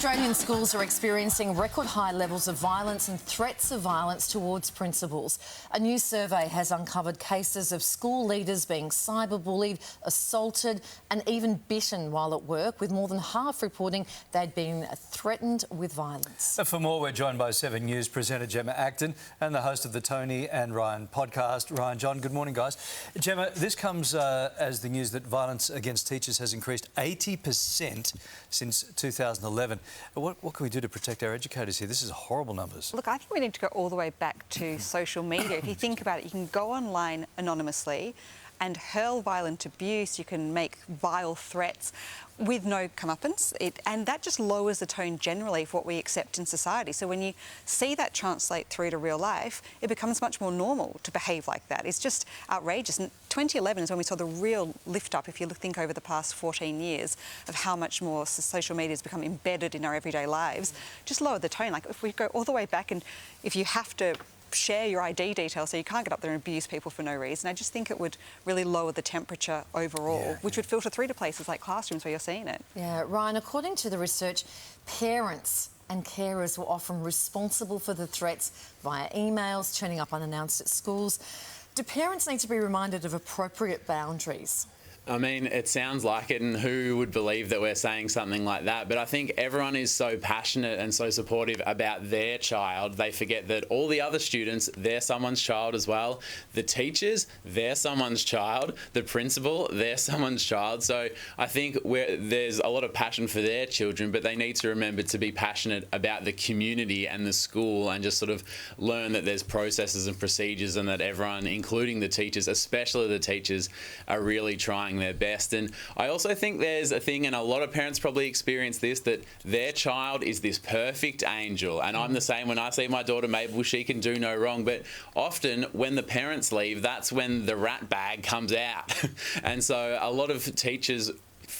Australian schools are experiencing record high levels of violence and threats of violence towards principals. A new survey has uncovered cases of school leaders being cyberbullied, assaulted and even bitten while at work, with more than half reporting they'd been threatened with violence. For more, we're joined by 7 News presenter Gemma Acton and the host of the Toni and Ryan podcast, Ryan Jon. Good morning, guys. Gemma, this comes as the news that violence against teachers has increased 80% since 2011. What can we do to protect our educators here? This is horrible numbers. Look, I think we need to go all the way back to social media. If you think about it, you can go online anonymously and hurl violent abuse. You can make vile threats with no comeuppance, and that just lowers the tone generally for what we accept in society. So when you see that translate through to real life, it becomes much more normal to behave like that. It's just outrageous. And 2011 is when we saw the real lift up, if you think over the past 14 years, of how much more social media has become embedded in our everyday lives. Just lower the tone. Like if we go all the way back, and if you have to share your ID details so you can't get up there and abuse people for no reason, I just think it would really lower the temperature overall, which would filter through to places like classrooms where you're seeing it. Yeah, Ryan, according to the research, parents and carers were often responsible for the threats via emails, turning up unannounced at schools. Do parents need to be reminded of appropriate boundaries? I mean, it sounds like it, and who would believe that we're saying something like that? But I think everyone is so passionate and so supportive about their child, they forget that all the other students, they're someone's child as well. The teachers, they're someone's child. The principal, they're someone's child. So I think there's a lot of passion for their children, but they need to remember to be passionate about the community and the school, and just sort of learn that there's processes and procedures, and that everyone, including the teachers, especially the teachers, are really trying their best. And I also think there's a thing, and a lot of parents probably experience this, that their child is this perfect angel, and I'm the same. When I see my daughter Mabel, she can do no wrong, but often when the parents leave, that's when the rat bag comes out. And so a lot of teachers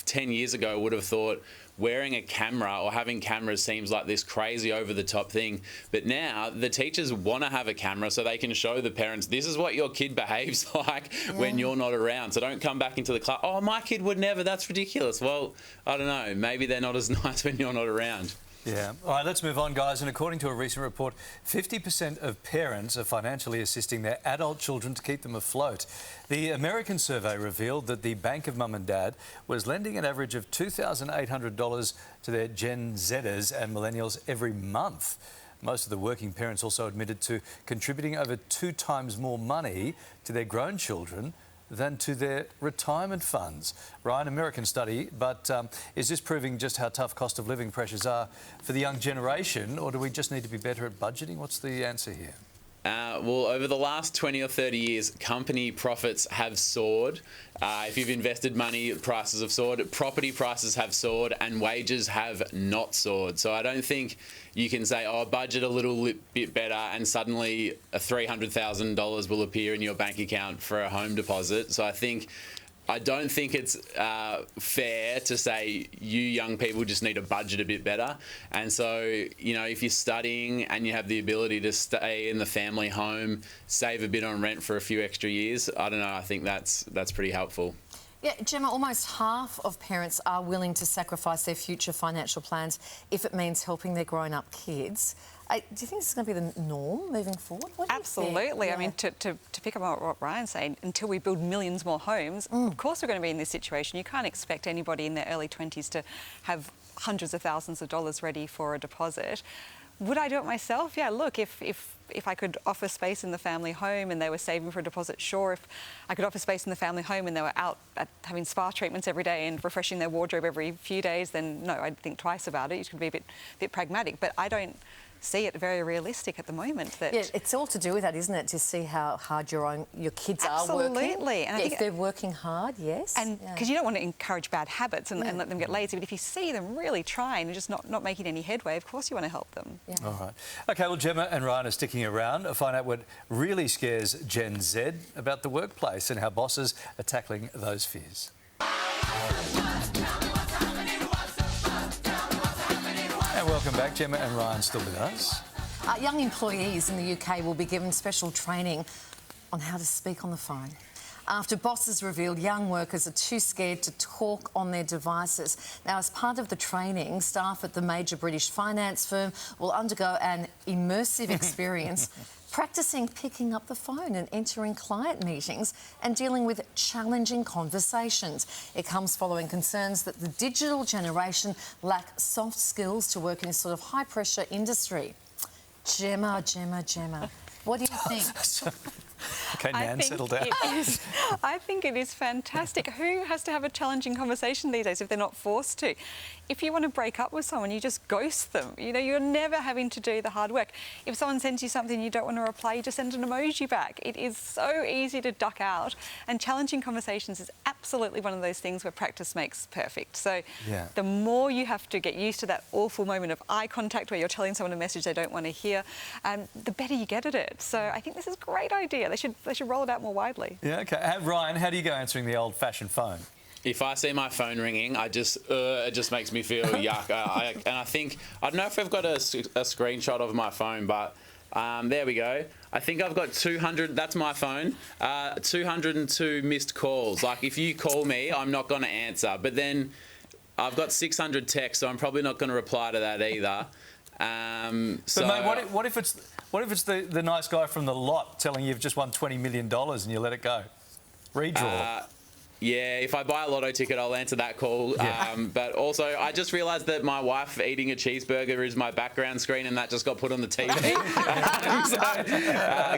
10 years ago would have thought wearing a camera or having cameras seems like this crazy over-the-top thing. But now the teachers want to have a camera so they can show the parents, this is what your kid behaves like when you're not around. So don't come back into the class, oh, my kid would never, that's ridiculous. Well, I don't know, maybe they're not as nice when you're not around. Yeah. All right, let's move on, guys. And according to a recent report, 50% of parents are financially assisting their adult children to keep them afloat. The American survey revealed that the Bank of Mum and Dad was lending an average of $2,800 to their Gen Zers and millennials every month. Most of the working parents also admitted to contributing over 2 times more money to their grown children than to their retirement funds. Ryan, American study, but is this proving just how tough cost of living pressures are for the young generation, or do we just need to be better at budgeting? What's the answer here? Well, over the last 20 or 30 years, company profits have soared. If you've invested money, prices have soared, property prices have soared, and wages have not soared. So I don't think you can say, oh, budget a little bit better and suddenly $300,000 will appear in your bank account for a home deposit. So I don't think it's fair to say you young people just need to budget a bit better. And so, you know, if you're studying and you have the ability to stay in the family home, save a bit on rent for a few extra years, I don't know, I think that's pretty helpful. Yeah, Gemma, almost half of parents are willing to sacrifice their future financial plans if it means helping their grown-up kids. Do you think this is going to be the norm moving forward? Absolutely. I mean, to pick up on what Ryan's saying, until we build millions more homes, of course we're going to be in this situation. You can't expect anybody in their early 20s to have hundreds of thousands of dollars ready for a deposit. Would I do it myself? Yeah, look, if I could offer space in the family home and they were saving for a deposit, sure. If I could offer space in the family home and they were out having spa treatments every day and refreshing their wardrobe every few days, then no, I'd think twice about it. You could be a bit pragmatic. But I don't see it very realistic at the moment. That it's all to do with that, isn't it? To see how hard your kids are working. Absolutely. And I think if they're working hard, yes. And because you don't want to encourage bad habits and let them get lazy, but if you see them really trying and just not making any headway, of course you want to help them. Yeah. All right. OK, well, Gemma and Ryan are sticking around to find out what really scares Gen Z about the workplace and how bosses are tackling those fears. And welcome back. Gemma and Ryan still with us. Young employees in the UK will be given special training on how to speak on the phone. after bosses revealed young workers are too scared to talk on their devices. Now, as part of the training, staff at the major British finance firm will undergo an immersive experience practicing picking up the phone and entering client meetings and dealing with challenging conversations. It comes following concerns that the digital generation lack soft skills to work in this sort of high-pressure industry. Gemma, what do you think? OK, Nan, settle down. I think it is fantastic. Who has to have a challenging conversation these days if they're not forced to? If you want to break up with someone, you just ghost them. You know, you're never having to do the hard work. If someone sends you something you don't want to reply, you just send an emoji back. It is so easy to duck out, and challenging conversations is absolutely one of those things where practice makes perfect. So the more you have to get used to that awful moment of eye contact where you're telling someone a message they don't want to hear, the better you get at it. So I think this is a great idea. They should roll it out more widely. Yeah, OK. Ryan, how do you go answering the old-fashioned phone? If I see my phone ringing, it just makes me feel yuck. And I think, I don't know if I've got a screenshot of my phone, but there we go. I think I've got 200, that's my phone, 202 missed calls. Like, if you call me, I'm not going to answer. But then I've got 600 texts, so I'm probably not going to reply to that either. So, mate, what if it's the nice guy from the lot telling you you've just won $20 million and you let it go? Redraw. Yeah, if I buy a lotto ticket, I'll answer that call. Yeah. But also, I just realised that my wife eating a cheeseburger is my background screen, and that just got put on the TV.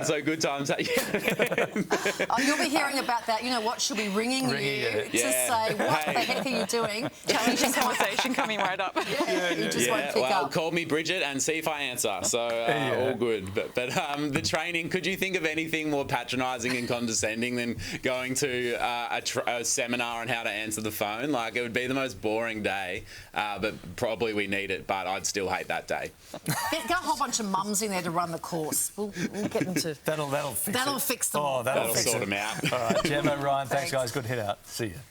So good times. Oh, you'll be hearing about that. You know what? She'll be ringing you to say, what the heck are you doing? Challenging conversation coming right up. You just won't pick up. Call me Bridget and see if I answer. So all good. But the training, could you think of anything more patronising and condescending than going to a seminar on how to answer the phone? Like, it would be the most boring day, but probably we need it, but I'd still hate that day. Get a whole bunch of mums in there to run the course. We'll get them to... That'll fix it. That'll fix them. Oh, that'll sort them out. All right, Gemma, Ryan, thanks, guys. Good hit out. See you.